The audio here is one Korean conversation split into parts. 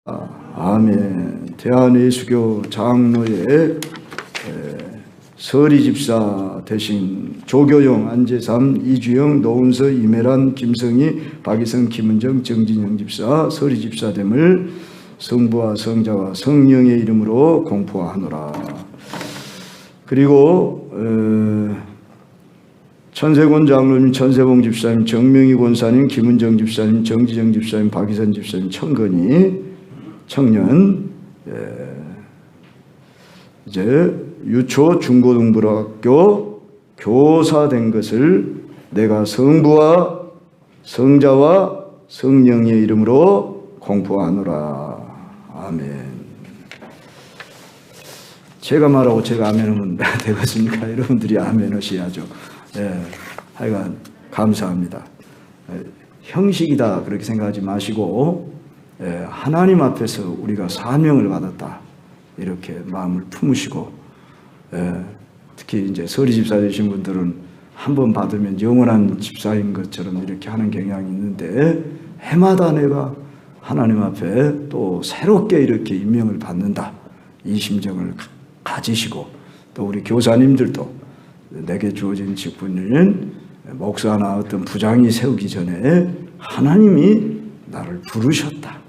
아멘. 대한예수교 장로의 서리 집사 대신 조교용, 안재삼, 이주영, 노은서, 이매란, 김성희, 박이성, 김은정, 정진영 집사 서리 집사됨을 성부와 성자와 성령의 이름으로 공포하노라. 그리고 천세권 장로님, 천세봉 집사님, 정명희 권사님, 김은정 집사님, 정지정 집사님, 박이선 집사님, 청건이 청년, 이제 유초 중고등부학교 교사 된 것을 내가 성부와 성자와 성령의 이름으로 공포하노라. 아멘. 제가 말하고 제가 아멘하면 되겠습니까? 여러분들이 아멘 하셔야죠. 하여간 감사합니다. 형식이다 그렇게 생각하지 마시고 하나님 앞에서 우리가 사명을 받았다 이렇게 마음을 품으시고, 특히 이제 서리 집사 되신 분들은 한 번 받으면 영원한 집사인 것처럼 이렇게 하는 경향이 있는데, 해마다 내가 하나님 앞에 또 새롭게 이렇게 임명을 받는다 이 심정을 가지시고, 또 우리 교사님들도 내게 주어진 직분은 목사나 어떤 부장이 세우기 전에 하나님이 나를 부르셨다,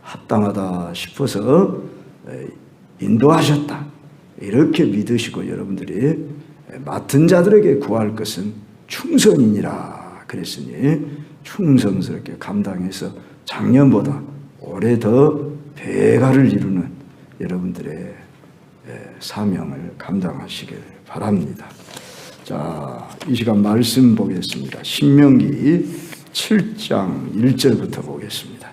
합당하다 싶어서 인도하셨다 이렇게 믿으시고, 여러분들이 맡은 자들에게 구할 것은 충성이니라 그랬으니 충성스럽게 감당해서 작년보다 올해 더 배가를 이루는 여러분들의 사명을 감당하시길 바랍니다. 자, 이 시간 말씀 보겠습니다. 신명기 7장 1절부터 보겠습니다.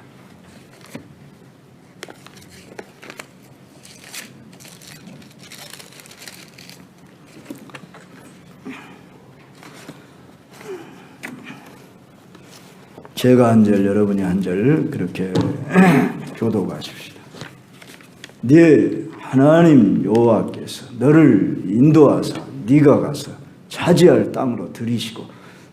제가 한 절, 여러분이 한 절 그렇게 교도하십시다. 네 하나님 여호와께서 너를 인도하사 네가 가서 차지할 땅으로 들이시고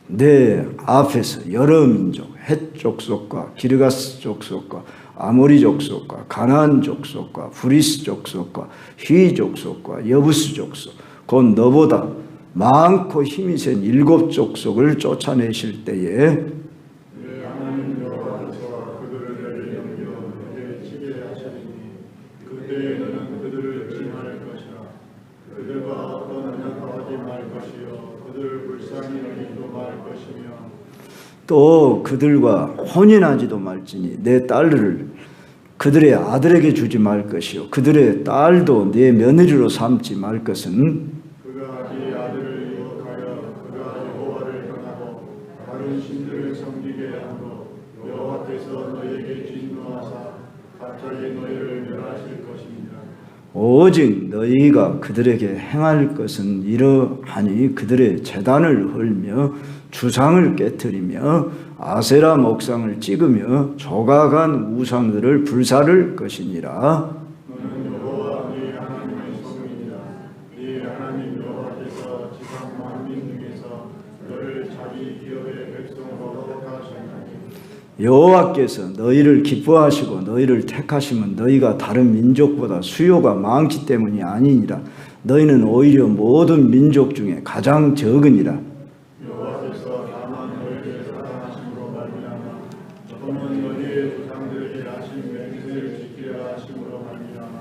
내 앞에서 여러 민족, 헷 족속과 기르가스 족속과 아모리 족속과 가나안 족속과 브리스 족속과 휘 족속과 여부스 족속, 곧 너보다 많고 힘이 센 7 족속을 쫓아내실 때에 또 그들과 혼인하지도 말지니 내 딸을 그들의 아들에게 주지 말 것이요 그들의 딸도 내 며느리로 삼지 말 것은 그가 네 아들을 유혹하여 그가 여호와를 향하고 다른 신들을 섬기게 함으로 여호와께서 너에게 진노하사 갑자기 너희를 멸하실 것입니다. 오직 너희가 그들에게 행할 것은 이러하니 그들의 제단을 헐며 주상을 깨뜨리며 아세라 목상을 찍으며 조각한 우상들을 불사를 것이니라. 너는 여호와 네 하나님의 소문이라. 네 하나님 여호와께서 지상 만민 중에서 너를 자기 기업의 백성으로 택하셨나니 여호와께서 너희를 기뻐하시고 너희를 택하시면 너희가 다른 민족보다 수요가 많기 때문이 아니니라. 너희는 오히려 모든 민족 중에 가장 적으니라. 여호와께서 다만 너희를 사랑하심으로 말미암아 또는 너희의 조상들에게 하신 맹세를 지키려 하심으로 말미암아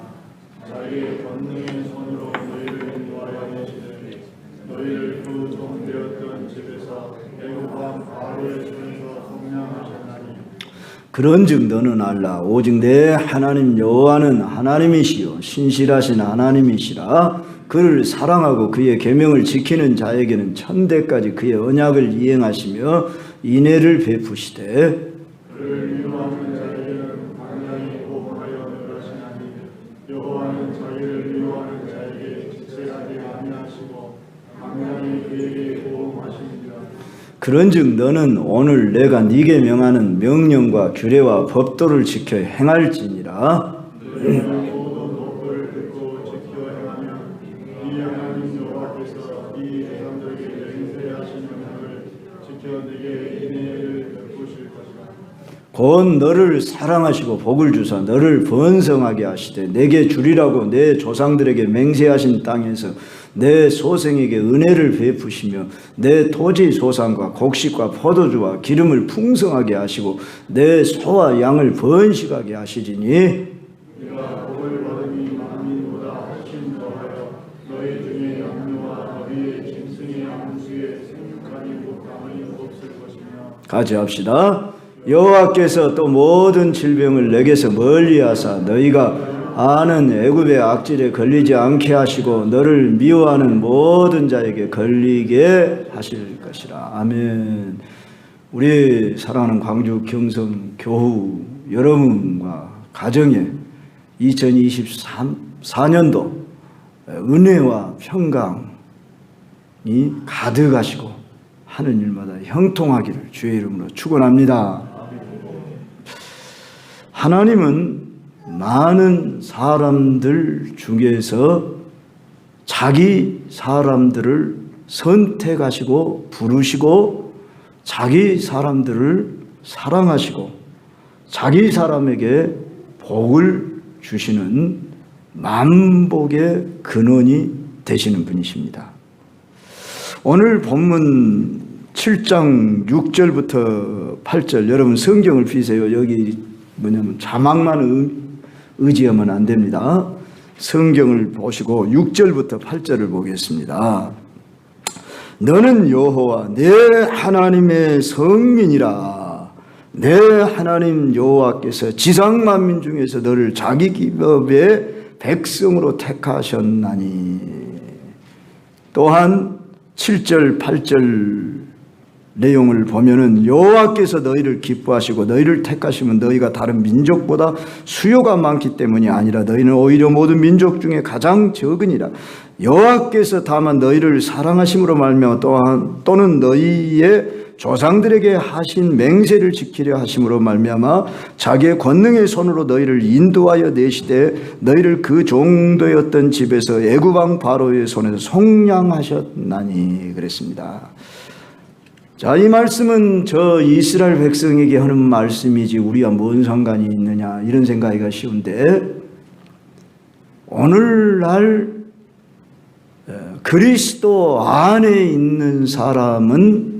자기의 권능의 손으로 너희를 인도하여 내시되 너희를 그 종되었던 집에서 애굽왕 바로의 손에서 속량하셨나니 그런즉 너는 알라. 오직 내 하나님 여호와는 하나님이시요 신실하신 하나님이시라. 그를 사랑하고 그의 계명을 지키는 자에게는 천대까지 그의 언약을 이행하시며 인애를 베푸시되 그를 미워하는 자에게는 강량히 보호하여 멸하시나니 여호와는 자기를 미워하는 자에게 지체하게 아니하시고 강량히 그에게 보호하시니라. 그런즉 너는 오늘 내가 네게 명하는 명령과 규례와 법도를 지켜 행할지니라. 너희가 모든 법도를 듣고 지켜 행하면 네 하나님 여호와께서 네 조상들에게 맹세하신 명령을 지켜 네게 인애를 베푸실 것이라. 곧 너를 사랑하시고 복을 주사 너를 번성하게 하시되 내게 주리라고 내 조상들에게 맹세하신 땅에서 내 소생에게 은혜를 베푸시며 내 토지 소산과 곡식과 포도주와 기름을 풍성하게 하시고 내 소와 양을 번식하게 하시리니 네가 복을 받으니 만민보다 훨씬 더하여 너희 중에 양녀와 너희의 짐승의 양수에 생육하니 못함이 없을 것이며. 같이 합시다. 여호와께서 또 모든 질병을 내게서 멀리하사 너희가 아는 애굽의 악질에 걸리지 않게 하시고 너를 미워하는 모든 자에게 걸리게 하실 것이라. 아멘. 우리 사랑하는 광주 경성 교우 여러분과 가정에 2024년도 은혜와 평강이 가득하시고 하는 일마다 형통하기를 주의 이름으로 축원합니다. 하나님은 많은 사람들 중에서 자기 사람들을 선택하시고 부르시고 자기 사람들을 사랑하시고 자기 사람에게 복을 주시는 만복의 근원이 되시는 분이십니다. 오늘 본문 7장 6절부터 8절 여러분 성경을 피세요. 여기 뭐냐면 자막만 의지하면 안 됩니다. 성경을 보시고 6절부터 8절을 보겠습니다. 너는 여호와 내 하나님의 성민이라. 내 하나님 여호와께서 지상 만민 중에서 너를 자기 기업의 백성으로 택하셨나니. 또한 7절 8절 내용을 보면은 여호와께서 너희를 기뻐하시고 너희를 택하시면 너희가 다른 민족보다 수요가 많기 때문이 아니라 너희는 오히려 모든 민족 중에 가장 적으니라. 여호와께서 다만 너희를 사랑하심으로 말미암아 또는 너희의 조상들에게 하신 맹세를 지키려 하심으로 말미암아 자기의 권능의 손으로 너희를 인도하여 내시되 너희를 그 종도였던 집에서 애굽 왕 바로의 손에서 속량하셨나니 그랬습니다. 자, 이 말씀은 저 이스라엘 백성에게 하는 말씀이지 우리와 뭔 상관이 있느냐 이런 생각이 쉬운데 오늘날 그리스도 안에 있는 사람은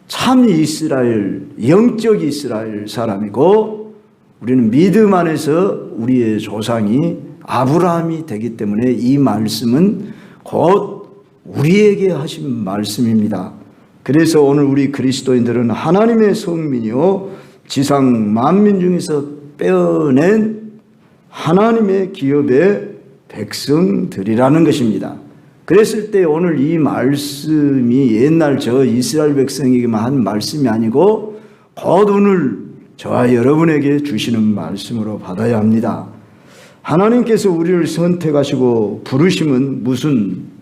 참 이스라엘, 영적 이스라엘 사람이고 우리는 믿음 안에서 우리의 조상이 아브라함이 되기 때문에 이 말씀은 곧 우리에게 하신 말씀입니다. 그래서 오늘 우리 그리스도인들은 하나님의 성민이요 지상 만민 중에서 빼어낸 하나님의 기업의 백성들이라는 것입니다. 그랬을 때 오늘 이 말씀이 옛날 저 이스라엘 백성에게만 한 말씀이 아니고 곧 오늘 저와 여러분에게 주시는 말씀으로 받아야 합니다. 하나님께서 우리를 선택하시고 부르심은 무슨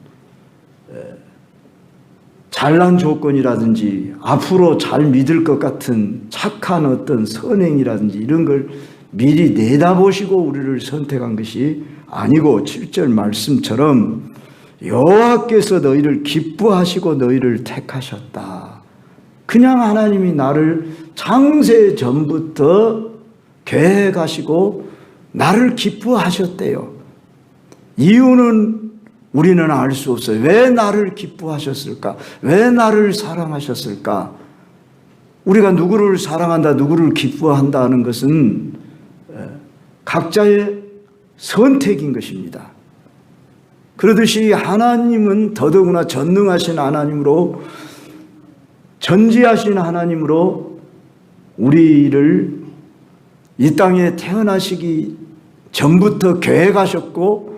잘난 조건이라든지 앞으로 잘 믿을 것 같은 착한 어떤 선행이라든지 이런 걸 미리 내다보시고 우리를 선택한 것이 아니고 7절 말씀처럼 여호와께서 너희를 기뻐하시고 너희를 택하셨다. 그냥 하나님이 나를 창세 전부터 계획하시고 나를 기뻐하셨대요. 이유는 우리는 알 수 없어요. 왜 나를 기뻐하셨을까? 왜 나를 사랑하셨을까? 우리가 누구를 사랑한다, 누구를 기뻐한다는 것은 각자의 선택인 것입니다. 그러듯이 하나님은 더더구나 전능하신 하나님으로 전지하신 하나님으로 우리를 이 땅에 태어나시기 전부터 계획하셨고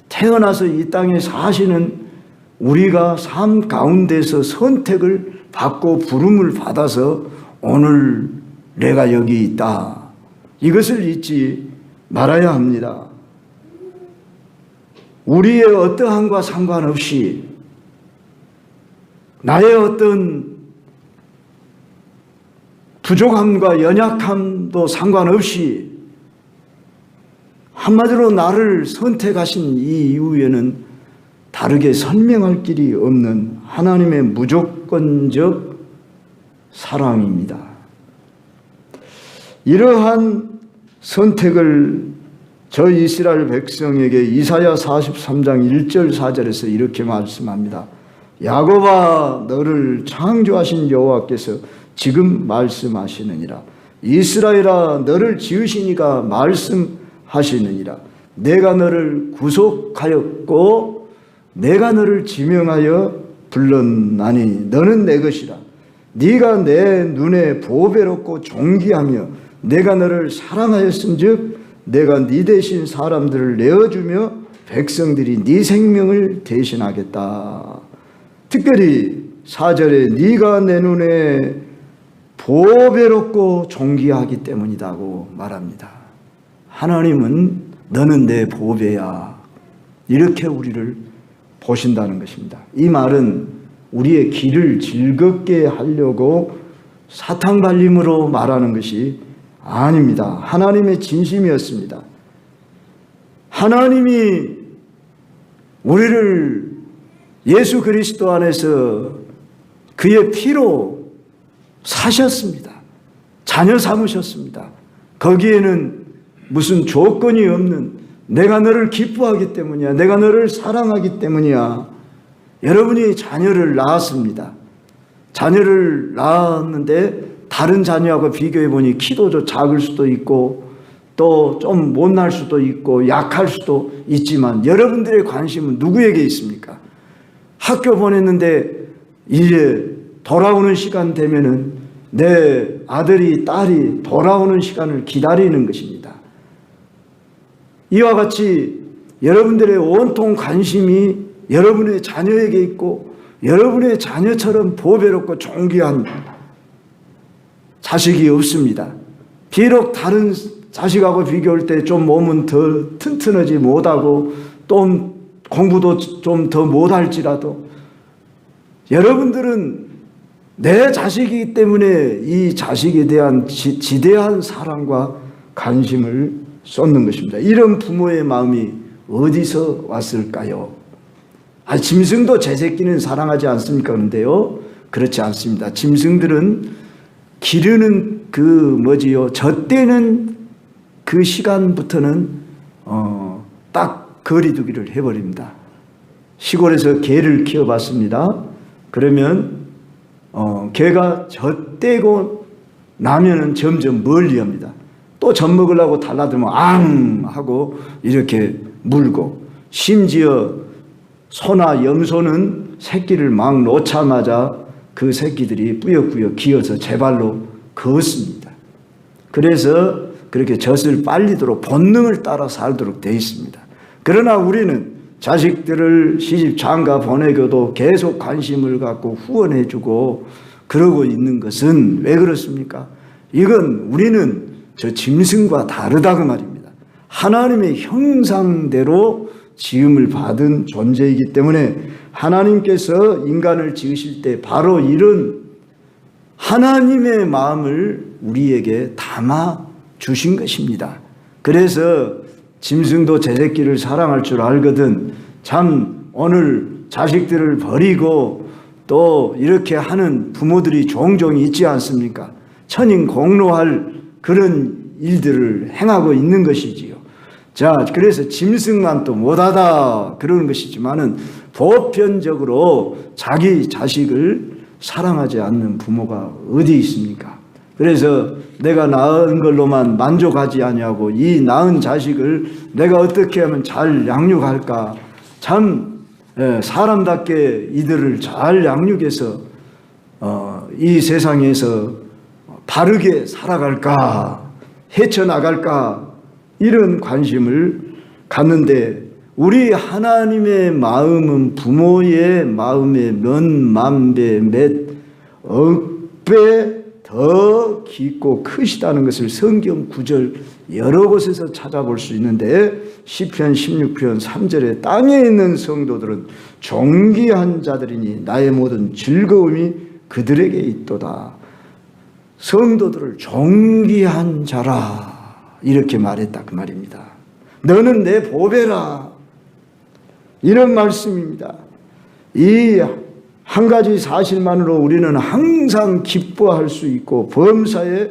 태어나서 이 땅에 사시는 우리가 삶 가운데서 선택을 받고 부름을 받아서 오늘 내가 여기 있다. 이것을 잊지 말아야 합니다. 우리의 어떠함과 상관없이 나의 어떤 부족함과 연약함도 상관없이 한마디로 나를 선택하신 이 이후에는 다르게 설명할 길이 없는 하나님의 무조건적 사랑입니다. 이러한 선택을 저 이스라엘 백성에게 이사야 43장 1절 4절에서 이렇게 말씀합니다. 야곱아, 너를 창조하신 여호와께서 지금 말씀하시느니라. 이스라엘아, 너를 지으시니가 말씀하시느니라. 내가 너를 구속하였고 내가 너를 지명하여 불렀나니 너는 내 것이라. 네가 내 눈에 보배롭고 존귀하며 내가 너를 사랑하였은즉 내가 네 대신 사람들을 내어주며 백성들이 네 생명을 대신하겠다. 특별히 4절에 네가 내 눈에 보배롭고 존귀하기 때문이라고 말합니다. 하나님은 너는 내 보배야, 이렇게 우리를 보신다는 것입니다. 이 말은 우리의 길을 즐겁게 하려고 사탕발림으로 말하는 것이 아닙니다. 하나님의 진심이었습니다. 하나님이 우리를 예수 그리스도 안에서 그의 피로 사셨습니다. 자녀 삼으셨습니다. 거기에는 무슨 조건이 없는, 내가 너를 기뻐하기 때문이야, 내가 너를 사랑하기 때문이야. 여러분이 자녀를 낳았습니다. 자녀를 낳았는데 다른 자녀하고 비교해 보니 키도 좀 작을 수도 있고 또 좀 못날 수도 있고 약할 수도 있지만 여러분들의 관심은 누구에게 있습니까? 학교 보냈는데 이제 돌아오는 시간 되면은 내 아들이 딸이 돌아오는 시간을 기다리는 것입니다. 이와 같이 여러분들의 온통 관심이 여러분의 자녀에게 있고 여러분의 자녀처럼 보배롭고 존귀한 자식이 없습니다. 비록 다른 자식하고 비교할 때 좀 몸은 더 튼튼하지 못하고 또 공부도 좀 더 못할지라도 여러분들은 내 자식이기 때문에 이 자식에 대한 지대한 사랑과 관심을 쏟는 것입니다. 이런 부모의 마음이 어디서 왔을까요? 짐승도 제 새끼는 사랑하지 않습니까? 그런데요, 그렇지 않습니다. 짐승들은 기르는 젖대는 그 시간부터는 딱 거리두기를 해버립니다. 시골에서 개를 키워봤습니다. 그러면 개가 젖대고 나면은 점점 멀리합니다. 또 젖 먹으려고 달라들면 앙 하고 이렇게 물고, 심지어 소나 염소는 새끼를 막 놓자마자 그 새끼들이 뿌옇뿌옇 기어서 제 발로 걷습니다. 그래서 그렇게 젖을 빨리도록 본능을 따라 살도록 되어 있습니다. 그러나 우리는 자식들을 시집 장가 보내고도 계속 관심을 갖고 후원해주고 그러고 있는 것은 왜 그렇습니까? 이건 우리는 저 짐승과 다르다 그 말입니다. 하나님의 형상대로 지음을 받은 존재이기 때문에 하나님께서 인간을 지으실 때 바로 이런 하나님의 마음을 우리에게 담아 주신 것입니다. 그래서 짐승도 제 새끼를 사랑할 줄 알거든 참 오늘 자식들을 버리고 또 이렇게 하는 부모들이 종종 있지 않습니까? 천인공노할 그런 일들을 행하고 있는 것이지요. 자, 그래서 짐승만 또 못하다 그러는 것이지만은 보편적으로 자기 자식을 사랑하지 않는 부모가 어디 있습니까? 그래서 내가 낳은 걸로만 만족하지 아니하고 이 낳은 자식을 내가 어떻게 하면 잘 양육할까? 참 사람답게 이들을 잘 양육해서 이 세상에서 바르게 살아갈까? 헤쳐나갈까? 이런 관심을 갖는데 우리 하나님의 마음은 부모의 마음의 몇 만배 몇 억배 더 깊고 크시다는 것을 성경 구절 여러 곳에서 찾아볼 수 있는데 시편 16편 3절에 땅에 있는 성도들은 존귀한 자들이니 나의 모든 즐거움이 그들에게 있도다. 성도들을 존귀한 자라 이렇게 말했다 그 말입니다. 너는 내 보배라 이런 말씀입니다. 이 한 가지 사실만으로 우리는 항상 기뻐할 수 있고 범사에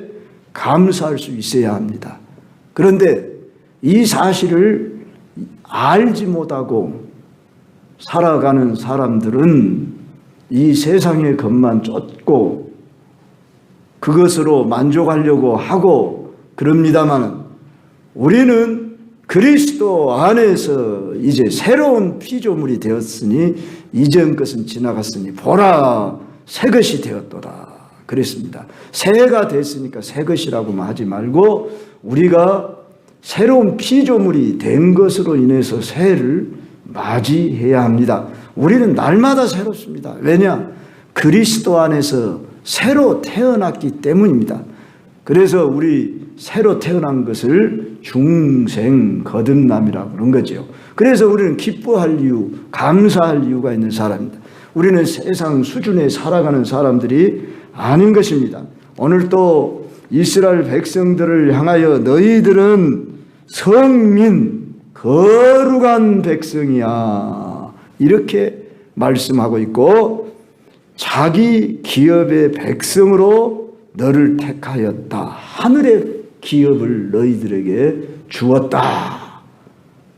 감사할 수 있어야 합니다. 그런데 이 사실을 알지 못하고 살아가는 사람들은 이 세상의 것만 쫓고 그것으로 만족하려고 하고 그럽니다만, 우리는 그리스도 안에서 이제 새로운 피조물이 되었으니 이전 것은 지나갔으니 보라 새 것이 되었도다 그랬습니다. 새가 됐으니까 새 것이라고만 하지 말고 우리가 새로운 피조물이 된 것으로 인해서 새해를 맞이해야 합니다. 우리는 날마다 새롭습니다. 왜냐? 그리스도 안에서 새로 태어났기 때문입니다. 그래서 우리 새로 태어난 것을 중생 거듭남이라고 그런 거죠. 그래서 우리는 기뻐할 이유, 감사할 이유가 있는 사람입니다. 우리는 세상 수준에 살아가는 사람들이 아닌 것입니다. 오늘 또 이스라엘 백성들을 향하여 너희들은 성민, 거룩한 백성이야 이렇게 말씀하고 있고, 자기 기업의 백성으로 너를 택하였다. 하늘의 기업을 너희들에게 주었다.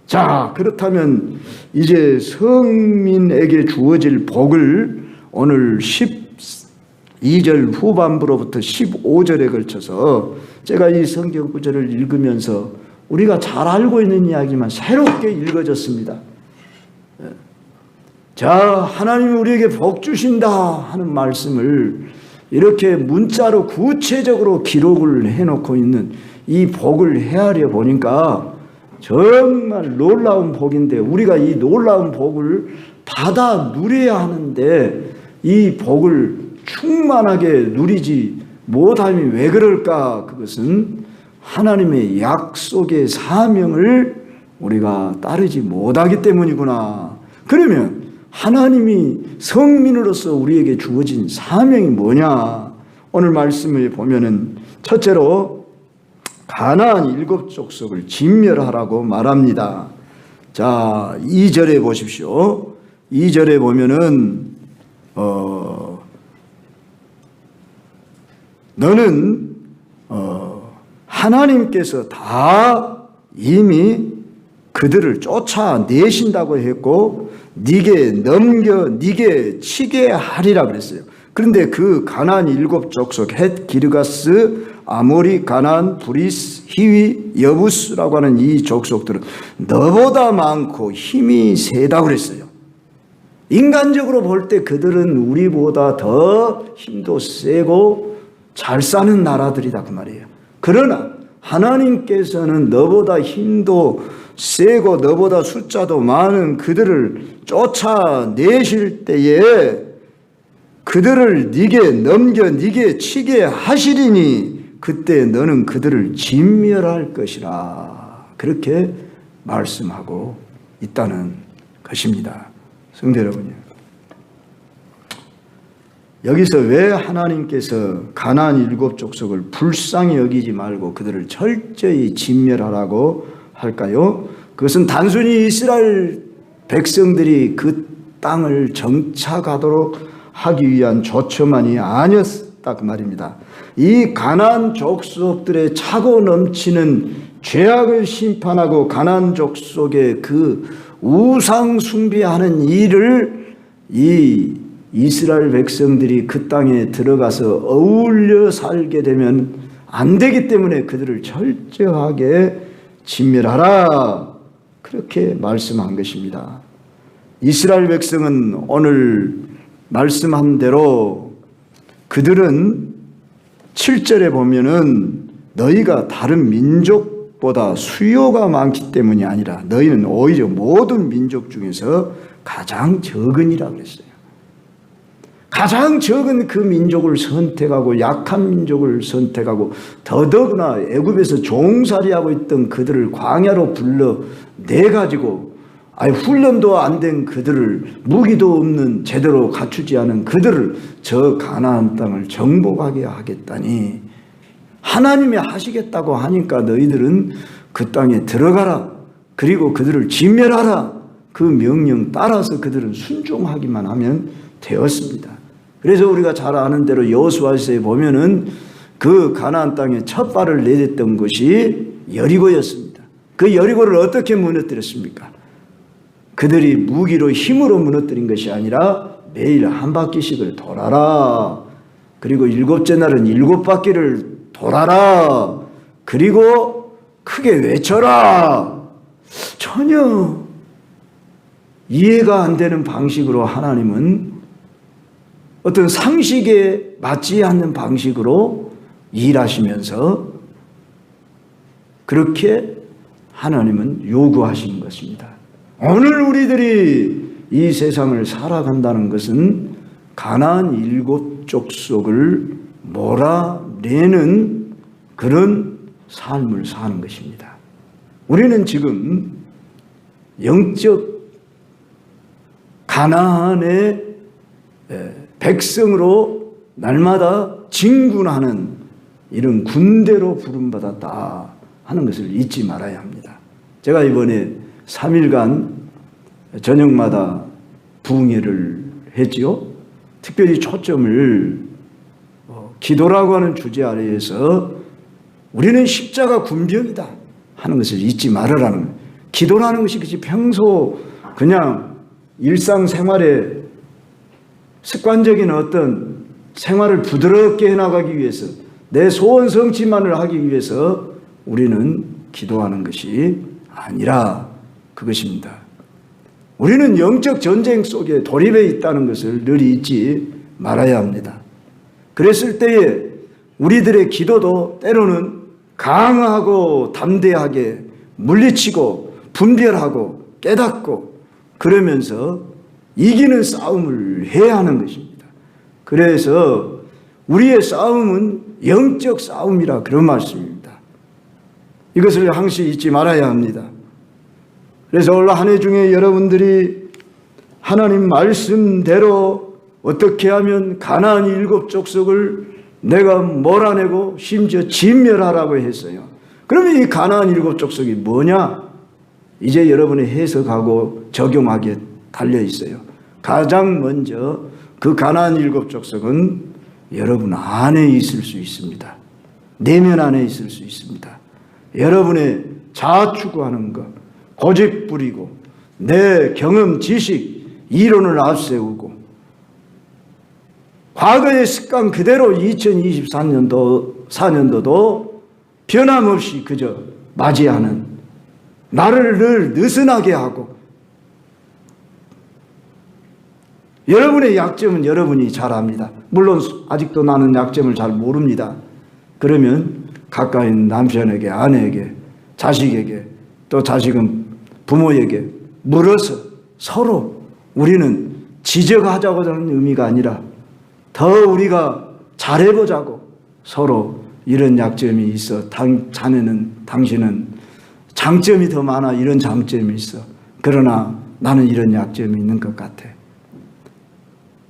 자, 그렇다면 이제 성민에게 주어질 복을 오늘 12절 후반부로부터 15절에 걸쳐서 제가 이 성경 구절을 읽으면서 우리가 잘 알고 있는 이야기만 새롭게 읽어졌습니다. 자, 하나님이 우리에게 복 주신다 하는 말씀을 이렇게 문자로 구체적으로 기록을 해놓고 있는 이 복을 헤아려 보니까 정말 놀라운 복인데, 우리가 이 놀라운 복을 받아 누려야 하는데 이 복을 충만하게 누리지 못함이 왜 그럴까? 그것은 하나님의 약속의 사명을 우리가 따르지 못하기 때문이구나. 그러면 하나님이 성민으로서 우리에게 주어진 사명이 뭐냐? 오늘 말씀을 보면은 첫째로 가나안 7 족속을 진멸하라고 말합니다. 자, 2절에 보십시오. 2절에 보면은 너는 하나님께서 다 이미 그들을 쫓아내신다고 했고 네게 치게 하리라 그랬어요. 그런데 그 가나안 7 족속 헷, 기르가스, 아모리, 가나안, 브리스, 히위, 여부스라고 하는 이 족속들은 너보다 많고 힘이 세다고 그랬어요. 인간적으로 볼 때 그들은 우리보다 더 힘도 세고 잘 사는 나라들이다 그 말이에요. 그러나 하나님께서는 너보다 힘도 세고 너보다 숫자도 많은 그들을 쫓아내실 때에 그들을 네게 넘겨 네게 치게 하시리니 그때 너는 그들을 진멸할 것이라. 그렇게 말씀하고 있다는 것입니다. 성도 여러분요, 여기서 왜 하나님께서 가나안 7 족속을 불쌍히 여기지 말고 그들을 철저히 진멸하라고 할까요? 그것은 단순히 이스라엘 백성들이 그 땅을 정착하도록 하기 위한 조처만이 아니었다 그 말입니다. 이 가나안 족속들의 차고 넘치는 죄악을 심판하고 가나안 족속의 그 우상 숭배하는 일을 이 이스라엘 백성들이 그 땅에 들어가서 어울려 살게 되면 안 되기 때문에 그들을 철저하게 진멸하라 그렇게 말씀한 것입니다. 이스라엘 백성은 오늘 말씀한 대로 그들은 7절에 보면은 너희가 다른 민족보다 수요가 많기 때문이 아니라 너희는 오히려 모든 민족 중에서 가장 적은이라 그랬어요. 가장 적은 그 민족을 선택하고 약한 민족을 선택하고 더더구나 애굽에서 종살이하고 있던 그들을 광야로 불러내가지고 훈련도 안 된 그들을, 무기도 없는 제대로 갖추지 않은 그들을 저 가나안 땅을 정복하게 하겠다니 하나님이 하시겠다고 하니까 너희들은 그 땅에 들어가라, 그리고 그들을 진멸하라, 그 명령 따라서 그들은 순종하기만 하면 되었습니다. 그래서 우리가 잘 아는 대로 여호수아서에 보면은 그 가나안 땅에 첫 발을 내딛던 것이 여리고였습니다. 그 여리고를 어떻게 무너뜨렸습니까? 그들이 무기로 힘으로 무너뜨린 것이 아니라 매일 한 바퀴씩을 돌아라. 그리고 일곱째 날은 7바퀴를 돌아라. 그리고 크게 외쳐라. 전혀 이해가 안 되는 방식으로 하나님은 어떤 상식에 맞지 않는 방식으로 일하시면서 그렇게 하나님은 요구하시는 것입니다. 오늘 우리들이 이 세상을 살아간다는 것은 가나안 7족속을 몰아내는 그런 삶을 사는 것입니다. 우리는 지금 영적 가나안의 백성으로 날마다 진군하는 이런 군대로 부름받았다 하는 것을 잊지 말아야 합니다. 제가 이번에 3일간 저녁마다 부흥회를 했지요. 특별히 초점을 기도라고 하는 주제 아래에서 우리는 십자가 군병이다 하는 것을 잊지 말으라는 거예요. 기도라는 것이 그치 평소 그냥 일상생활에 습관적인 어떤 생활을 부드럽게 해나가기 위해서 내 소원 성취만을 하기 위해서 우리는 기도하는 것이 아니라 그것입니다. 우리는 영적 전쟁 속에 돌입해 있다는 것을 늘 잊지 말아야 합니다. 그랬을 때에 우리들의 기도도 때로는 강하고 담대하게 물리치고 분별하고 깨닫고 그러면서 이기는 싸움을 해야 하는 것입니다. 그래서 우리의 싸움은 영적 싸움이라 그런 말씀입니다. 이것을 항시 잊지 말아야 합니다. 그래서 올 한 해 중에 여러분들이 하나님 말씀대로 어떻게 하면 가나안 7족속을 내가 몰아내고 심지어 진멸하라고 했어요. 그러면 이 가나안 7족속이 뭐냐? 이제 여러분이 해석하고 적용하기에 달려 있어요. 가장 먼저 그 가나안 7족속은 여러분 안에 있을 수 있습니다. 내면 안에 있을 수 있습니다. 여러분의 자아 추구하는 것, 고집 부리고 내 경험, 지식, 이론을 앞세우고 과거의 습관 그대로 2024년도도 변함없이 그저 맞이하는 나를 늘 느슨하게 하고 여러분의 약점은 여러분이 잘 압니다. 물론 아직도 나는 약점을 잘 모릅니다. 그러면 가까이 있는 남편에게, 아내에게, 자식에게 또 자식은 부모에게 물어서 서로 우리는 지적하자고 하는 의미가 아니라 더 우리가 잘해보자고 서로 이런 약점이 있어. 당신은 장점이 더 많아. 이런 장점이 있어. 그러나 나는 이런 약점이 있는 것 같아.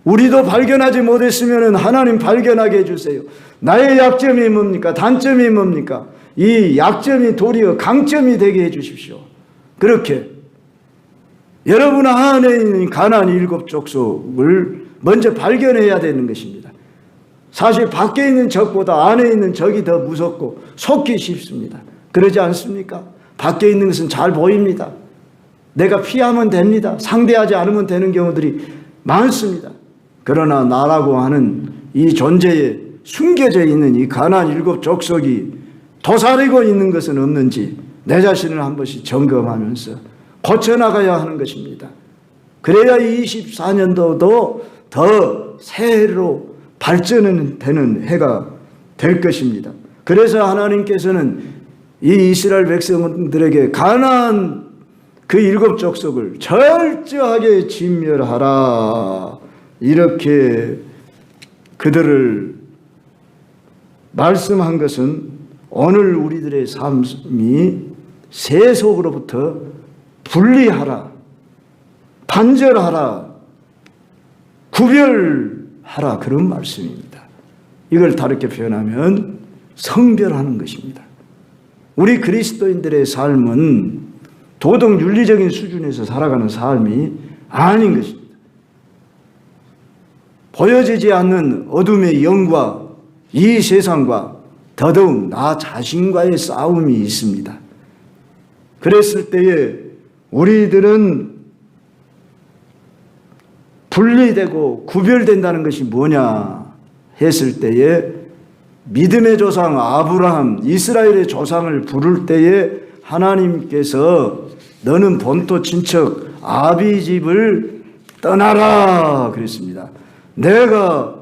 우리도 발견하지 못했으면 하나님 발견하게 해주세요. 나의 약점이 뭡니까? 단점이 뭡니까? 이 약점이 도리어 강점이 되게 해주십시오. 그렇게 여러분 안에 있는 가나안 7족속을 먼저 발견해야 되는 것입니다. 사실 밖에 있는 적보다 안에 있는 적이 더 무섭고 속기 쉽습니다. 그러지 않습니까? 밖에 있는 것은 잘 보입니다. 내가 피하면 됩니다. 상대하지 않으면 되는 경우들이 많습니다. 그러나 나라고 하는 이 존재에 숨겨져 있는 이 가나안 7족속이 도사리고 있는 것은 없는지 내 자신을 한 번씩 점검하면서 고쳐나가야 하는 것입니다. 그래야 24년도도 더 새해로 발전은 되는 해가 될 것입니다. 그래서 하나님께서는 이 이스라엘 백성들에게 가나안 그 7족속을 철저하게 진멸하라 이렇게 그들을 말씀한 것은 오늘 우리들의 삶이 세속으로부터 분리하라, 단절하라, 구별하라 그런 말씀입니다. 이걸 다르게 표현하면 성별하는 것입니다. 우리 그리스도인들의 삶은 도덕 윤리적인 수준에서 살아가는 삶이 아닌 것입니다. 보여지지 않는 어둠의 영과 이 세상과 더더욱 나 자신과의 싸움이 있습니다. 그랬을 때에 우리들은 분리되고 구별된다는 것이 뭐냐 했을 때에 믿음의 조상 아브라함, 이스라엘의 조상을 부를 때에 하나님께서 너는 본토 친척 아비 집을 떠나라 그랬습니다. 내가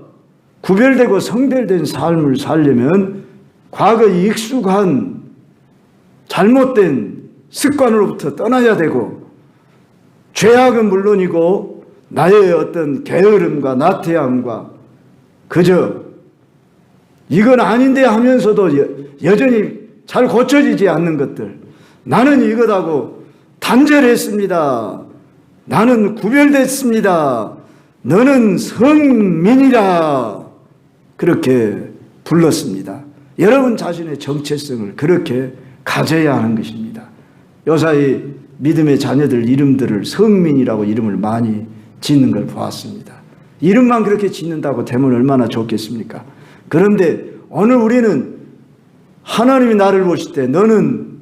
구별되고 성별된 삶을 살려면 과거 익숙한 잘못된 습관으로부터 떠나야 되고 죄악은 물론이고 나의 어떤 게으름과 나태함과 그저 이건 아닌데 하면서도 여전히 잘 고쳐지지 않는 것들, 나는 이것하고 단절했습니다. 나는 구별됐습니다. 너는 성민이라 그렇게 불렀습니다. 여러분 자신의 정체성을 그렇게 가져야 하는 것입니다. 요사이 믿음의 자녀들 이름들을 성민이라고 이름을 많이 짓는 걸 보았습니다. 이름만 그렇게 짓는다고 되면 얼마나 좋겠습니까? 그런데 오늘 우리는 하나님이 나를 보실 때 너는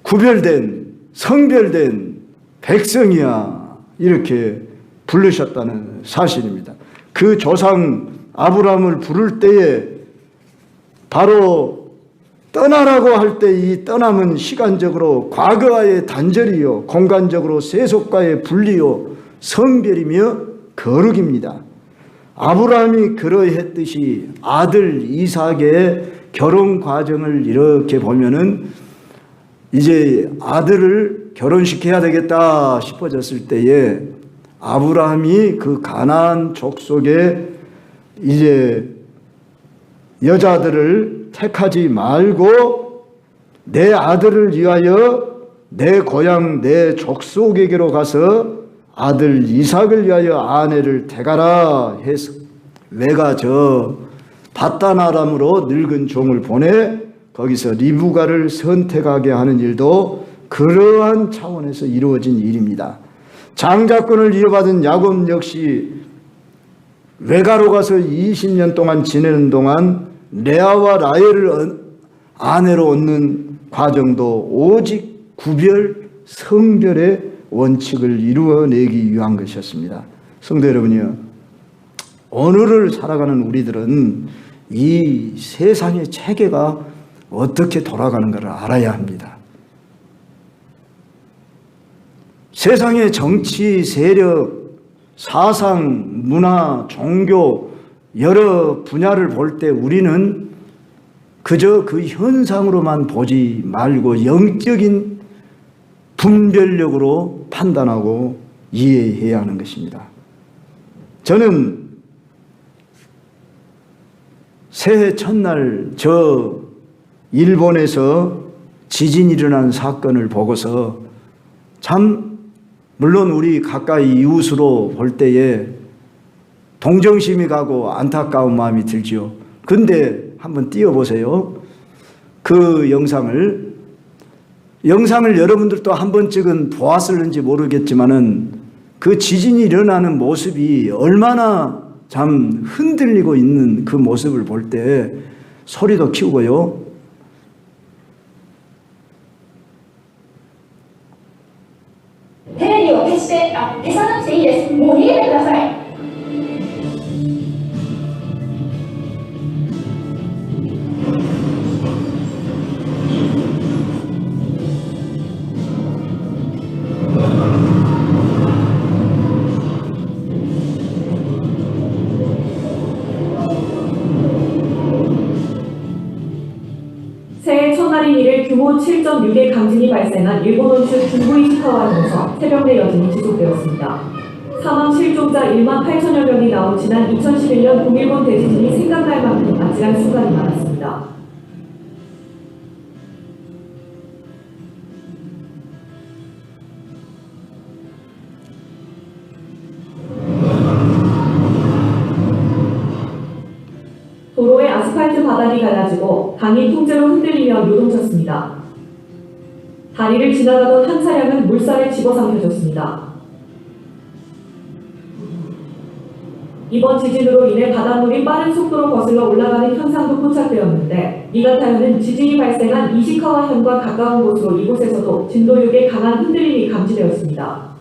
구별된 성별된 백성이야 이렇게 부르셨다는 사실입니다. 그 조상 아브라함을 부를 때에 바로 떠나라고 할 때 이 떠남은 시간적으로 과거와의 단절이요 공간적으로 세속과의 분리요 성별이며 거룩입니다. 아브라함이 그러했듯이 아들 이삭의 결혼 과정을 이렇게 보면은 이제 아들을 결혼시켜야 되겠다 싶어졌을 때에 아브라함이 그 가나안 족속에 이제 여자들을 택하지 말고 내 아들을 위하여 내 고향 내 족속에게로 가서 아들 이삭을 위하여 아내를 택하라 해서 내가 저 밧단아람으로 늙은 종을 보내 거기서 리브가를 선택하게 하는 일도 그러한 차원에서 이루어진 일입니다. 장자권을 이어받은 야곱 역시 외가로 가서 20년 동안 지내는 동안 레아와 라헬을 아내로 얻는 과정도 오직 구별, 성별의 원칙을 이루어내기 위한 것이었습니다. 성도 여러분이요, 오늘을 살아가는 우리들은 이 세상의 체계가 어떻게 돌아가는가를 알아야 합니다. 세상의 정치, 세력, 사상, 문화, 종교 여러 분야를 볼 때 우리는 그저 그 현상으로만 보지 말고 영적인 분별력으로 판단하고 이해해야 하는 것입니다. 저는 새해 첫날 저 일본에서 지진이 일어난 사건을 보고서 참 물론 우리 가까이 이웃으로 볼 때에 동정심이 가고 안타까운 마음이 들지요. 근데 한번 띄워보세요. 그 영상을 여러분들도 한 번쯤은 보았을는지 모르겠지만은 그 지진이 일어나는 모습이 얼마나 참 흔들리고 있는 그 모습을 볼 때 소리도 키우고요. 테레비を消して消さなくていいです。もう逃げてください。새해 첫날인 1일 규모 7.6의 강진이 발생한 일본 원주 중부 이시카와에서 새벽 내 여진이 지속되었습니다. 사망 실종자 1만 8천여 명이 나온 지난 2011년 동일본 대지진이 생각날 만큼 아찔한 순간이 많았습니다. 도로의 아스팔트 바닥이 갈라지고 강이 통째로 흔들리며 요동쳤습니다. 다리를 지나가던 한 차량은 물살에 집어삼켜졌습니다. 이번 지진으로 인해 바닷물이 빠른 속도로 거슬러 올라가는 현상도 포착되었는데 니가타현은 지진이 발생한 이시카와 현과 가까운 곳으로 이곳에서도 진도 6의 강한 흔들림이 감지되었습니다.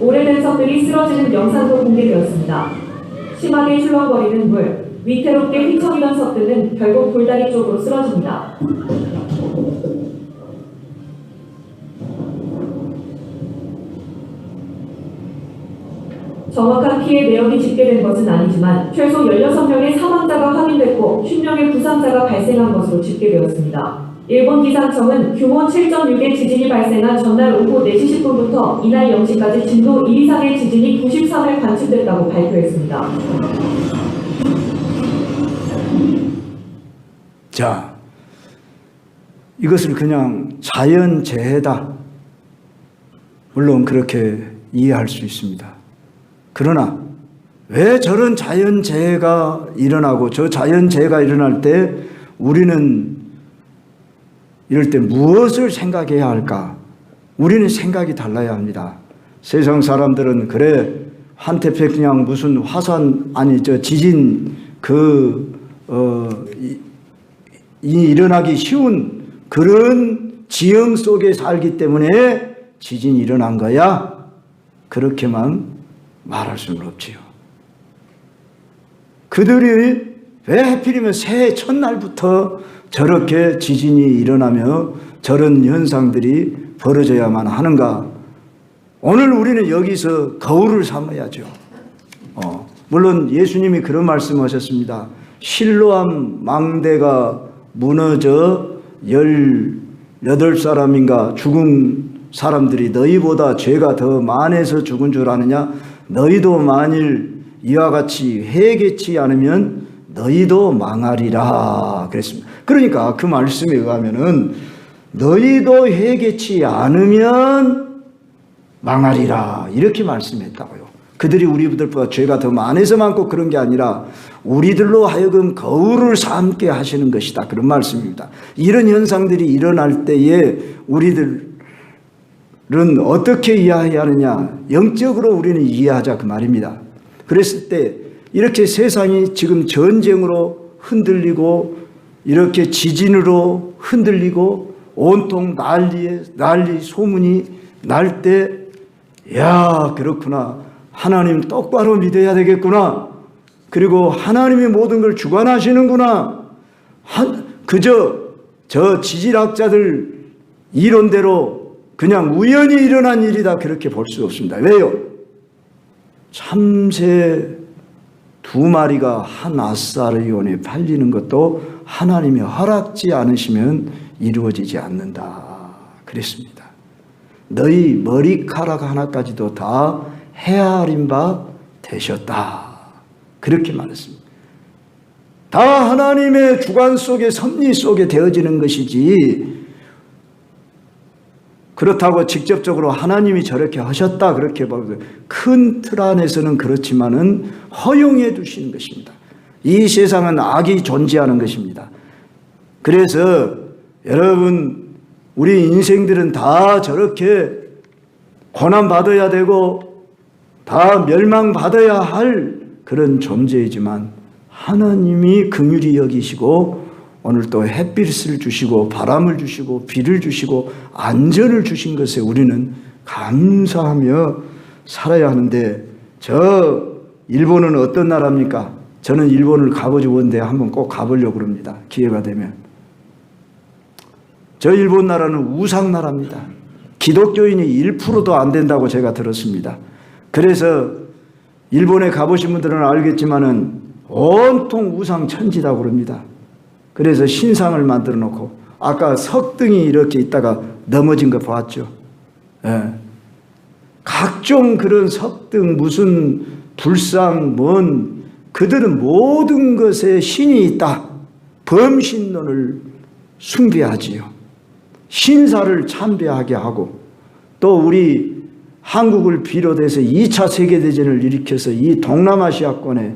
오래된 석들이 쓰러지는 영상도 공개되었습니다. 심하게 출렁거리는 물, 위태롭게 휘청이던 석들은 결국 돌다리 쪽으로 쓰러집니다. 정확한 피해 내역이 집계된 것은 아니지만 최소 16명의 사망자가 확인됐고 10명의 부상자가 발생한 것으로 집계되었습니다. 일본 기상청은 규모 7.6의 지진이 발생한 전날 오후 4시 10분부터 이날 0시까지 진도 1 이상의 지진이 93회 관측됐다고 발표했습니다. 자, 이것을 그냥 자연재해다. 물론 그렇게 이해할 수 있습니다. 그러나 왜 저런 자연재해가 일어나고 저 자연재해가 일어날 때 우리는 이럴 때 무엇을 생각해야 할까? 우리는 생각이 달라야 합니다. 세상 사람들은 그래 환태평양 무슨 화산 아니 저 지진 일어나기 쉬운 그런 지형 속에 살기 때문에 지진이 일어난 거야? 그렇게만 말할 수는 없지요. 그들이 왜 하필이면 새해 첫날부터 저렇게 지진이 일어나며 저런 현상들이 벌어져야만 하는가? 오늘 우리는 여기서 거울을 삼아야죠. 물론 예수님이 그런 말씀하셨습니다. 실로암 망대가 무너져 18사람인가 죽은 사람들이 너희보다 죄가 더 많아서 죽은 줄 아느냐? 너희도 만일 이와 같이 회개치 않으면 너희도 망하리라 그랬습니다. 그러니까 그 말씀에 의하면은 너희도 회개치 않으면 망하리라 이렇게 말씀했다고요. 그들이 우리들보다 죄가 더 많아서 많고 그런 게 아니라 우리들로 하여금 거울을 삼게 하시는 것이다 그런 말씀입니다. 이런 현상들이 일어날 때에 우리들은 어떻게 이해해야 하느냐? 영적으로 우리는 이해하자 그 말입니다. 그랬을 때 이렇게 세상이 지금 전쟁으로 흔들리고 이렇게 지진으로 흔들리고 온통 난리 소문이 날 때 야 그렇구나 하나님 똑바로 믿어야 되겠구나 그리고 하나님이 모든 걸 주관하시는구나 그저 저 지질학자들 이론대로 그냥 우연히 일어난 일이다 그렇게 볼 수 없습니다. 왜요? 참새 2마리가 한 아사리온에 팔리는 것도 하나님이 허락지 않으시면 이루어지지 않는다 그랬습니다. 너희 머리카락 하나까지도 다 헤아린 바 되셨다 그렇게 말했습니다. 다 하나님의 주관 속에 섭리 속에 되어지는 것이지 그렇다고 직접적으로 하나님이 저렇게 하셨다 그렇게 큰 틀 안에서는 그렇지만은 허용해 두시는 것입니다. 이 세상은 악이 존재하는 것입니다. 그래서 여러분 우리 인생들은 다 저렇게 고난받아야 되고 다 멸망받아야 할 그런 존재이지만 하나님이 긍휼히 여기시고 오늘 또 햇빛을 주시고 바람을 주시고 비를 주시고 안전을 주신 것에 우리는 감사하며 살아야 하는데 저 일본은 어떤 나라입니까? 저는 일본을 가보지 못했는데 한번 꼭 가보려고 합니다. 기회가 되면. 저 일본 나라는 우상 나라입니다. 기독교인이 1%도 안 된다고 제가 들었습니다. 그래서 일본에 가보신 분들은 알겠지만은 온통 우상 천지라고 그럽니다. 그래서 신상을 만들어 놓고 아까 석등이 이렇게 있다가 넘어진 거 봤죠. 예. 각종 그런 석등 무슨 불상 뭔 그들은 모든 것에 신이 있다. 범신론을 숭배하지요. 신사를 참배하게 하고 또 우리 한국을 비롯해서 2차 세계대전을 일으켜서 이 동남아시아권에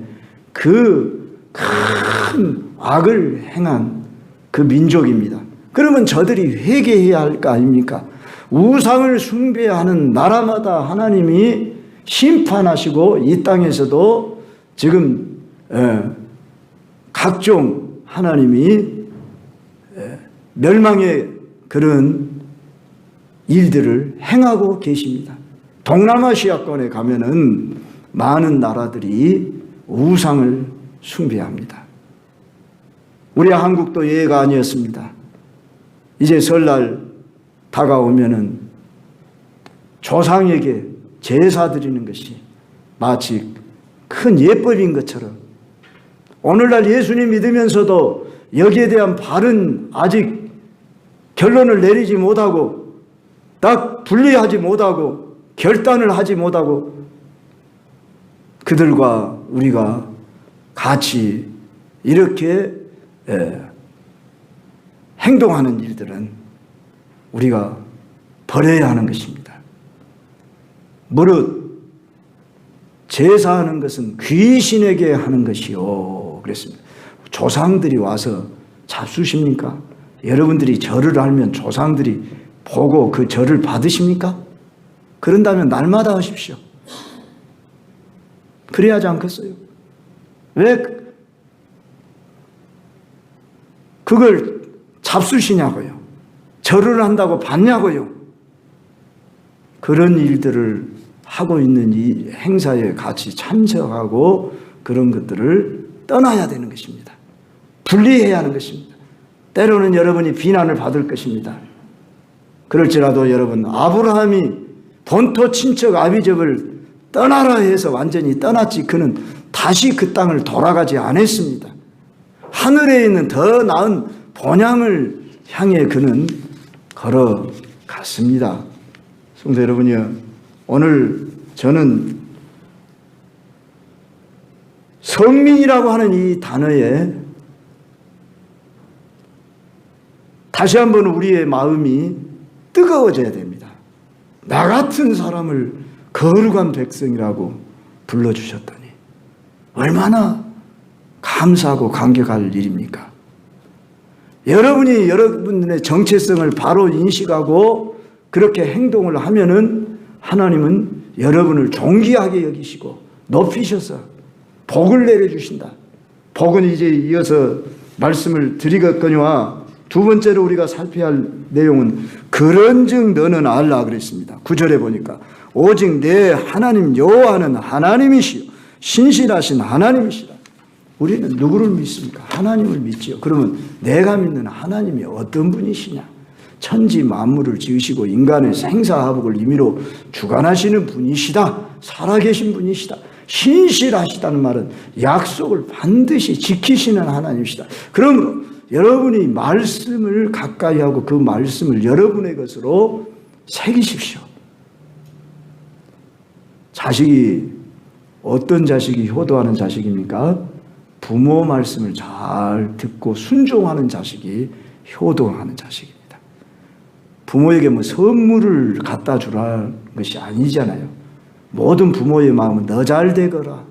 그 큰 악을 행한 그 민족입니다. 그러면 저들이 회개해야 할 거 아닙니까? 우상을 숭배하는 나라마다 하나님이 심판하시고 이 땅에서도 지금 각종 하나님이 멸망의 그런 일들을 행하고 계십니다. 동남아시아권에 가면은 많은 나라들이 우상을 숭배합니다. 우리 한국도 예가 아니었습니다. 이제 설날 다가오면은 조상에게 제사 드리는 것이 마치 큰 예법인 것처럼 오늘날 예수님 믿으면서도 여기에 대한 바른 아직 결론을 내리지 못하고 딱 분리하지 못하고 결단을 하지 못하고 그들과 우리가 같이 이렇게 행동하는 일들은 우리가 버려야 하는 것입니다. 무릇 제사하는 것은 귀신에게 하는 것이요 그랬습니다. 조상들이 와서 잡수십니까? 여러분들이 절을 알면 조상들이 보고 그 절을 받으십니까? 그런다면 날마다 하십시오. 그래야 하지 않겠어요? 왜 그걸 잡수시냐고요? 절을 한다고 받냐고요? 그런 일들을 하고 있는 이 행사에 같이 참석하고 그런 것들을 떠나야 되는 것입니다. 분리해야 하는 것입니다. 때로는 여러분이 비난을 받을 것입니다. 그럴지라도 여러분, 아브라함이 본토 친척 아비집을 떠나라 해서 완전히 떠났지 그는 다시 그 땅을 돌아가지 않았습니다. 하늘에 있는 더 나은 본향을 향해 그는 걸어갔습니다. 성도 여러분이요, 오늘 저는 성민이라고 하는 이 단어에 다시 한번 우리의 마음이 뜨거워져야 됩니다. 나 같은 사람을 거룩한 백성이라고 불러주셨더니 얼마나 감사하고 감격할 일입니까? 여러분이 여러분의 정체성을 바로 인식하고 그렇게 행동을 하면은 하나님은 여러분을 존귀하게 여기시고 높이셔서 복을 내려주신다. 복은 이제 이어서 말씀을 드리겠거니와 두 번째로 우리가 살펴야 할 내용은 그런즉 너는 알라 그랬습니다. 9절에 보니까 오직 내 하나님 여호와는 하나님이시요 신실하신 하나님이시라. 우리는 누구를 믿습니까? 하나님을 믿지요. 그러면 내가 믿는 하나님이 어떤 분이시냐? 천지 만물을 지으시고 인간의 생사화복을 임의로 주관하시는 분이시다. 살아계신 분이시다. 신실하시다는 말은 약속을 반드시 지키시는 하나님이시다. 그러므로 여러분이 말씀을 가까이 하고 그 말씀을 여러분의 것으로 새기십시오. 자식이 어떤 자식이 효도하는 자식입니까? 부모 말씀을 잘 듣고 순종하는 자식이 효도하는 자식입니다. 부모에게 뭐 선물을 갖다 주라는 것이 아니잖아요. 모든 부모의 마음은 너 잘 되거라.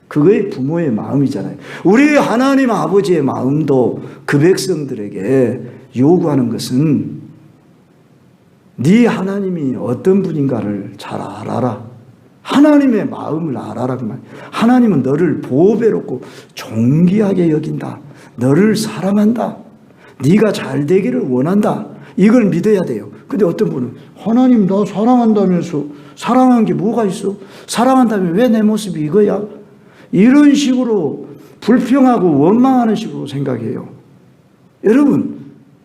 그거의 부모의 마음이잖아요. 우리 하나님 아버지의 마음도 그 백성들에게 요구하는 것은 네 하나님이 어떤 분인가를 잘 알아라. 하나님의 마음을 알아라. 그 말. 하나님은 너를 보배롭고 존귀하게 여긴다. 너를 사랑한다. 네가 잘 되기를 원한다. 이걸 믿어야 돼요. 근데 어떤 분은 하나님 나 사랑한다면서 사랑한 게 뭐가 있어? 사랑한다면 왜 내 모습이 이거야? 이런 식으로 불평하고 원망하는 식으로 생각해요. 여러분,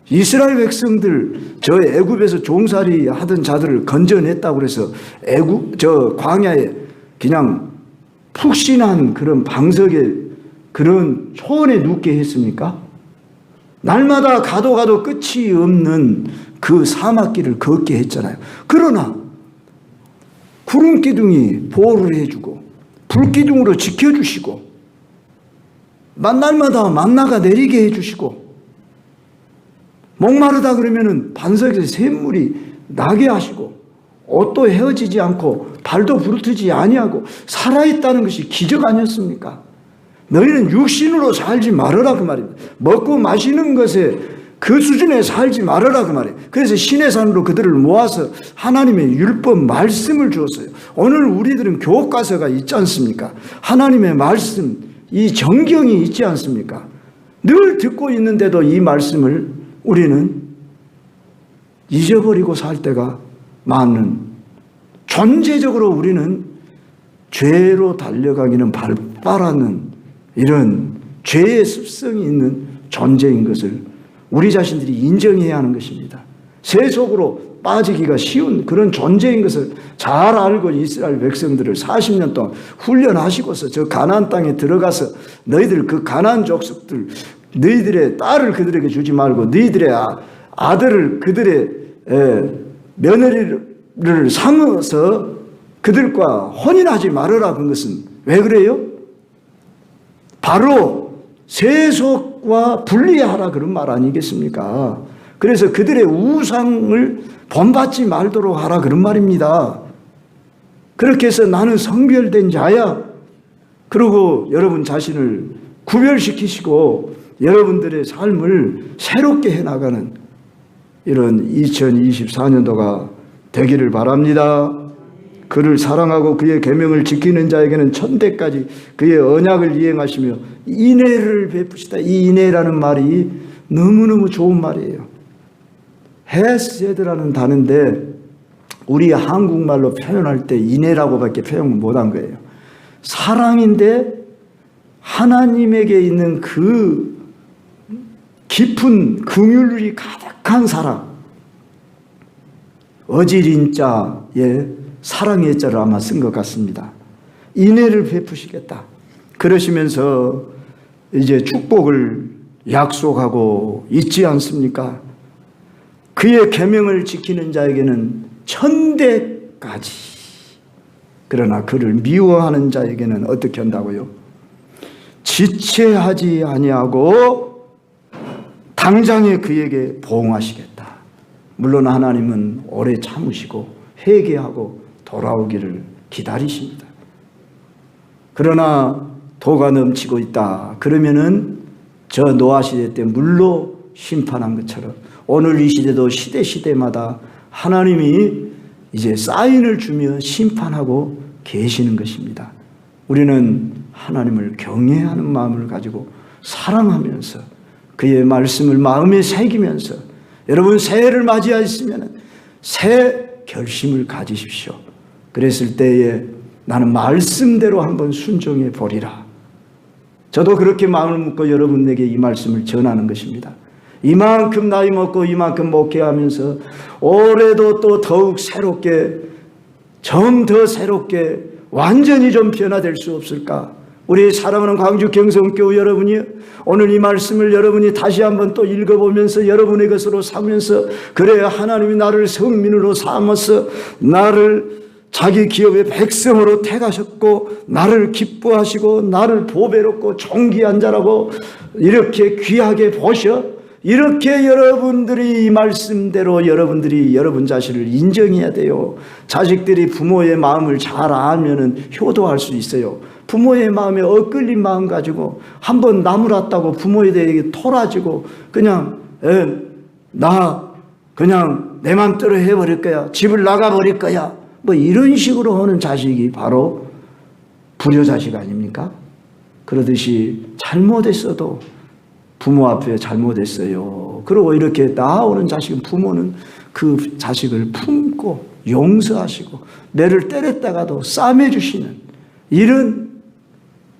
이스라엘 백성들 저 애굽에서 종살이 하던 자들을 건져냈다고 그래서 저 광야에 그냥 푹신한 그런 방석에 그런 초원에 눕게 했습니까? 날마다 가도 끝이 없는 그 사막길을 걷게 했잖아요. 그러나 구름 기둥이 보호를 해주고 불기둥으로 지켜주시고 날마다 만나가 내리게 해주시고 목마르다 그러면은 반석에서 샘물이 나게 하시고 옷도 헤어지지 않고 발도 부르트지 아니하고 살아있다는 것이 기적 아니었습니까? 너희는 육신으로 살지 말아라 그 말입니다. 먹고 마시는 것에 그 수준에 살지 말아라 그 말이에요. 그래서 시내산으로 그들을 모아서 하나님의 율법 말씀을 주었어요. 오늘 우리들은 교과서가 있지 않습니까? 하나님의 말씀, 이 정경이 있지 않습니까? 늘 듣고 있는데도 이 말씀을 우리는 잊어버리고 살 때가 많은, 존재적으로 우리는 죄로 달려가기는 발빠라는 이런 죄의 습성이 있는 존재인 것을 우리 자신들이 인정해야 하는 것입니다. 세속으로 빠지기가 쉬운 그런 존재인 것을 잘 알고 이스라엘 백성들을 40년 동안 훈련하시고서 저 가나안 땅에 들어가서 너희들 그 가나안 족속들 너희들의 딸을 그들에게 주지 말고 너희들의 아들을 그들의 며느리를 삼어서 그들과 혼인하지 말아라. 그것은 왜 그래요? 바로 세속과 분리하라 그런 말 아니겠습니까? 그래서 그들의 우상을 본받지 말도록 하라 그런 말입니다. 그렇게 해서 나는 성별된 자야. 그리고 여러분 자신을 구별시키시고 여러분들의 삶을 새롭게 해나가는 이런 2024년도가 되기를 바랍니다. 그를 사랑하고 그의 계명을 지키는 자에게는 천대까지 그의 언약을 이행하시며 인애를 베푸시다. 이 인애라는 말이 너무너무 좋은 말이에요. 헤세드라는 단어인데 우리 한국말로 표현할 때 인애라고밖에 표현 못한 거예요. 사랑인데 하나님에게 있는 그 깊은 긍휼이 가득한 사랑. 어지린자에 사랑의 자를 아마 쓴 것 같습니다. 인애를 베푸시겠다. 그러시면서 이제 축복을 약속하고 있지 않습니까? 그의 계명을 지키는 자에게는 천대까지. 그러나 그를 미워하는 자에게는 어떻게 한다고요? 지체하지 아니하고 당장에 그에게 보응하시겠다. 물론 하나님은 오래 참으시고 회개하고 돌아오기를 기다리십니다. 그러나 도가 넘치고 있다. 그러면은 저 노아 시대 때 물로 심판한 것처럼 오늘 이 시대도 시대마다 하나님이 이제 사인을 주며 심판하고 계시는 것입니다. 우리는 하나님을 경외하는 마음을 가지고 사랑하면서 그의 말씀을 마음에 새기면서 여러분 새해를 맞이하였으면 새 결심을 가지십시오. 그랬을 때에 나는 말씀대로 한번 순종해 보리라. 저도 그렇게 마음을 먹고 여러분에게 이 말씀을 전하는 것입니다. 이만큼 나이 먹고 이만큼 목회하면서 올해도 또 더욱 새롭게 좀 더 새롭게 완전히 좀 변화될 수 없을까? 우리 사랑하는 광주 경성교회 여러분이 오늘 이 말씀을 여러분이 다시 한번 또 읽어보면서 여러분의 것으로 삼으면서 그래야 하나님이 나를 성민으로 삼아서 나를 자기 기업의 백성으로 택하셨고 나를 기뻐하시고 나를 보배롭고 존귀한 자라고 이렇게 귀하게 보셔 이렇게 여러분들이 이 말씀대로 여러분들이 여러분 자신을 인정해야 돼요. 자식들이 부모의 마음을 잘 알면은 효도할 수 있어요. 부모의 마음에 엇끌린 마음 가지고 한번 나무랐다고 부모에 대해 토라지고 그냥 나 그냥 내 맘대로 해버릴 거야. 집을 나가버릴 거야. 뭐 이런 식으로 하는 자식이 바로 불효자식 아닙니까? 그러듯이 잘못했어도 부모 앞에 잘못했어요. 그리고 이렇게 나오는 자식은 부모는 그 자식을 품고 용서하시고 내를 때렸다가도 싸매주시는 이런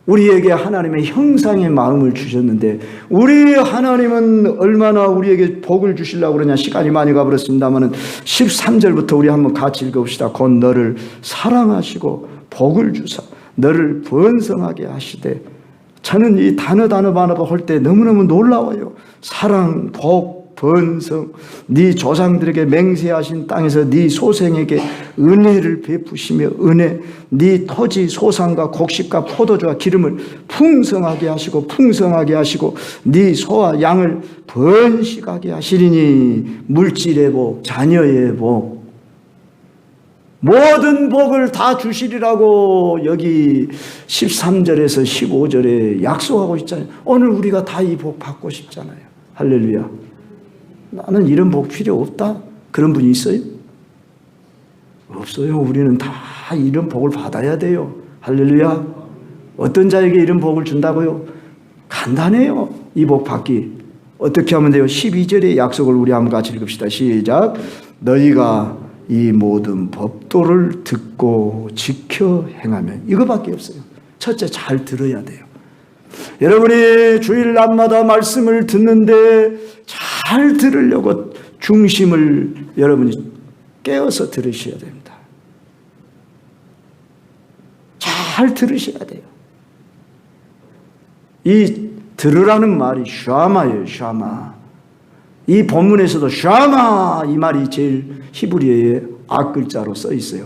우리에게 하나님의 형상의 마음을 주셨는데 우리 하나님은 얼마나 우리에게 복을 주시려고 그러냐. 시간이 많이 가버렸습니다만 13절부터 우리 한번 같이 읽어봅시다. 곧 너를 사랑하시고 복을 주사 너를 번성하게 하시되 저는 이 단어 할 때 너무너무 놀라워요. 사랑, 복, 번성, 네 조상들에게 맹세하신 땅에서 네 소생에게 은혜를 베푸시며 은혜, 네 토지, 소산과 곡식과 포도주와 기름을 풍성하게 하시고 네 소와 양을 번식하게 하시리니 물질의 복, 자녀의 복, 모든 복을 다 주시리라고 여기 13절에서 15절에 약속하고 있잖아요. 오늘 우리가 다 이 복 받고 싶잖아요. 할렐루야. 나는 이런 복 필요 없다. 그런 분이 있어요? 없어요. 우리는 다 이런 복을 받아야 돼요. 할렐루야. 어떤 자에게 이런 복을 준다고요? 간단해요. 이 복 받기. 어떻게 하면 돼요? 12절의 약속을 우리 한번 같이 읽읍시다. 시작. 너희가 이 모든 법도를 듣고 지켜 행하면. 이거밖에 없어요. 첫째, 잘 들어야 돼요. 여러분이 주일 날마다 말씀을 듣는데 잘 들으려고 중심을 여러분이 깨어서 들으셔야 됩니다. 잘 들으셔야 돼요. 이 들으라는 말이 샤마예요. 샤마. 이 본문에서도 샤마 이 말이 제일 히브리어의 앞글자로 써 있어요.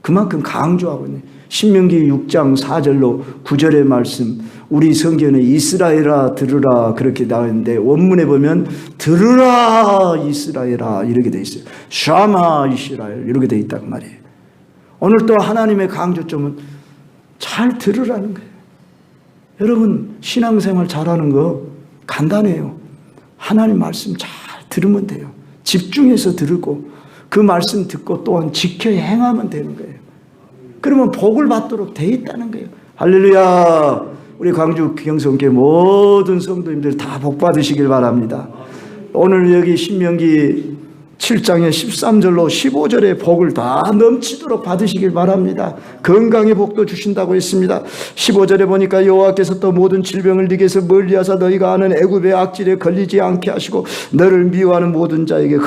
그만큼 강조하고 있네요. 신명기 6장 4절로 9절의 말씀, 우리 성경에 이스라엘아 들으라 그렇게 나와 있는데 원문에 보면 들으라 이스라엘아 이렇게 돼 있어요. 샤마 이스라엘 이렇게 돼 있단 말이에요. 오늘 또 하나님의 강조점은 잘 들으라는 거예요. 여러분 신앙생활 잘하는 거 간단해요. 하나님 말씀 잘 들으면 돼요. 집중해서 들고 그 말씀 듣고 또한 지켜 행하면 되는 거예요. 그러면 복을 받도록 돼 있다는 거예요. 할렐루야. 우리 광주 경성교회 모든 성도님들 다 복 받으시길 바랍니다. 오늘 여기 신명기 7장의 13절로 15절의 복을 다 넘치도록 받으시길 바랍니다. 건강의 복도 주신다고 했습니다. 15절에 보니까 여호와께서 또 모든 질병을 네게서 멀리하사 너희가 아는 애굽의 악질에 걸리지 않게 하시고 너를 미워하는 모든 자에게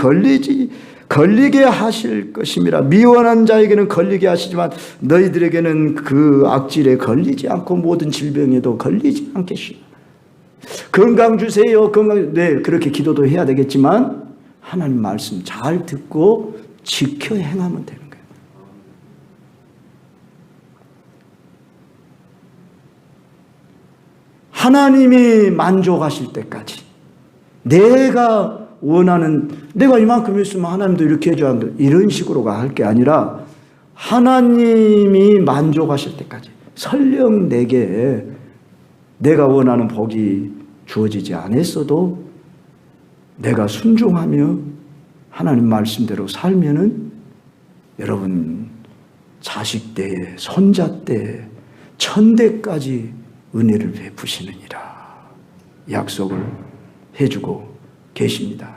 걸리게 하실 것임이라. 미워하는 자에게는 걸리게 하시지만 너희들에게는 그 악질에 걸리지 않고 모든 질병에도 걸리지 않겠시오. 건강 주세요. 건강. 네, 그렇게 기도도 해야 되겠지만 하나님 말씀 잘 듣고 지켜 행하면 되는 거예요. 하나님이 만족하실 때까지 내가 원하는, 내가 이만큼 했으면 하나님도 이렇게 해줘야 한다, 이런 식으로가 할 게 아니라 하나님이 만족하실 때까지, 설령 내게 내가 원하는 복이 주어지지 않았어도 내가 순종하며 하나님 말씀대로 살면은 여러분 자식 때에 손자 때에 천대까지 은혜를 베푸시느니라 약속을 해주고 계십니다.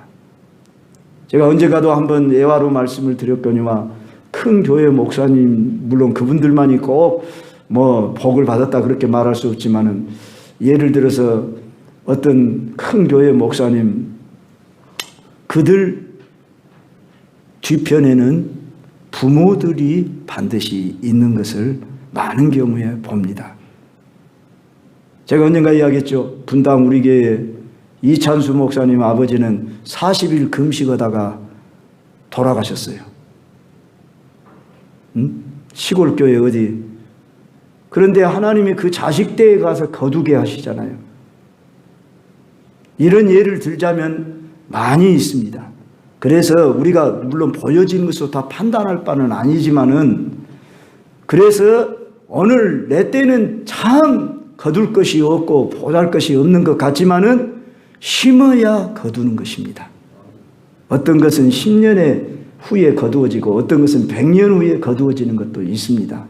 제가 언젠가도 한번 예화로 말씀을 드렸거니와 큰 교회 목사님, 물론 그분들만이 꼭 뭐 복을 받았다 그렇게 말할 수 없지만은, 예를 들어서 어떤 큰 교회 목사님, 그들 뒤편에는 부모들이 반드시 있는 것을 많은 경우에 봅니다. 제가 언젠가 이야기했죠. 분당 우리 교회 이찬수 목사님 아버지는 40일 금식하다가 돌아가셨어요. 시골 교회 어디. 그런데 하나님이 그 자식 댁에 가서 거두게 하시잖아요. 이런 예를 들자면 많이 있습니다. 그래서 우리가 물론 보여지는 것으로 다 판단할 바는 아니지만은, 그래서 오늘 내 때는 참 거둘 것이 없고 보잘 것이 없는 것 같지만은 심어야 거두는 것입니다. 어떤 것은 10년 후에 거두어지고 어떤 것은 100년 후에 거두어지는 것도 있습니다.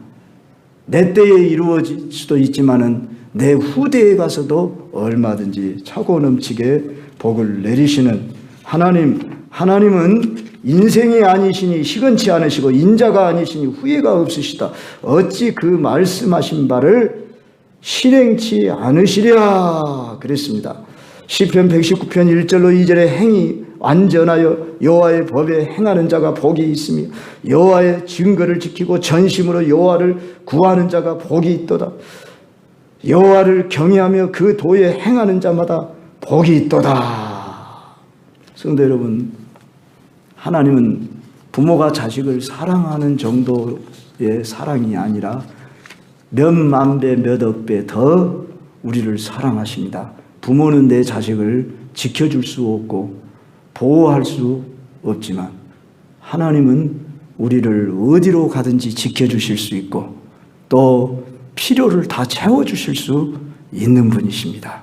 내 때에 이루어질 수도 있지만은 내 후대에 가서도 얼마든지 차고 넘치게 복을 내리시는 하나님은 인생이 아니시니 시건치 않으시고 인자가 아니시니 후회가 없으시다. 어찌 그 말씀하신 바를 실행치 않으시랴 그랬습니다. 시편 119편 1절로 2절에 행이 완전하여 여호와의 법에 행하는 자가 복이 있으며 여호와의 증거를 지키고 전심으로 여호와를 구하는 자가 복이 있도다. 여호와를 경외하며 그 도에 행하는 자마다 복이 있도다. 성도 여러분, 하나님은 부모가 자식을 사랑하는 정도의 사랑이 아니라 몇만 배, 몇억 배 더 우리를 사랑하십니다. 부모는 내 자식을 지켜줄 수 없고 보호할 수 없지만 하나님은 우리를 어디로 가든지 지켜주실 수 있고 또 필요를 다 채워주실 수 있는 분이십니다.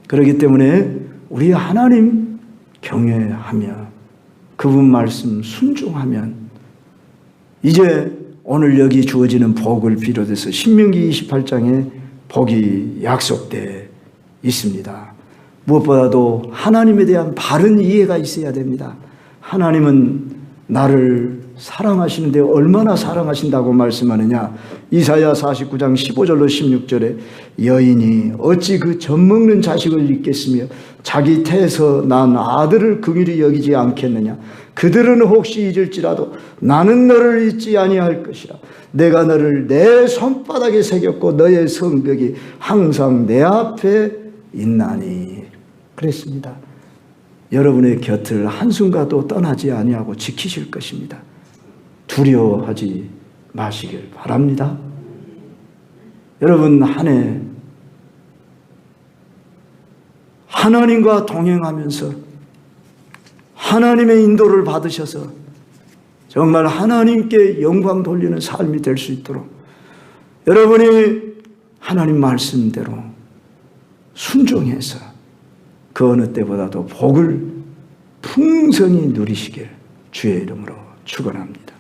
그렇기 때문에 우리 하나님 경외하며 그분 말씀 순종하면 이제 오늘 여기 주어지는 복을 비롯해서 신명기 28장에 복이 약속되어 있습니다. 무엇보다도 하나님에 대한 바른 이해가 있어야 됩니다. 하나님은 나를 사랑하시는데 얼마나 사랑하신다고 말씀하느냐. 이사야 49장 15절로 16절에 여인이 어찌 그 젖먹는 자식을 잊겠으며 자기 태에서 난 아들을 긍휼히 여기지 않겠느냐. 그들은 혹시 잊을지라도 나는 너를 잊지 아니할 것이라. 내가 너를 내 손바닥에 새겼고 너의 성벽이 항상 내 앞에 있나니. 그랬습니다. 여러분의 곁을 한순간도 떠나지 아니하고 지키실 것입니다. 두려워하지 마시길 바랍니다. 여러분 한 해 하나님과 동행하면서 하나님의 인도를 받으셔서 정말 하나님께 영광 돌리는 삶이 될 수 있도록 여러분이 하나님 말씀대로 순종해서 그 어느 때보다도 복을 풍성히 누리시길 주의 이름으로 축원합니다.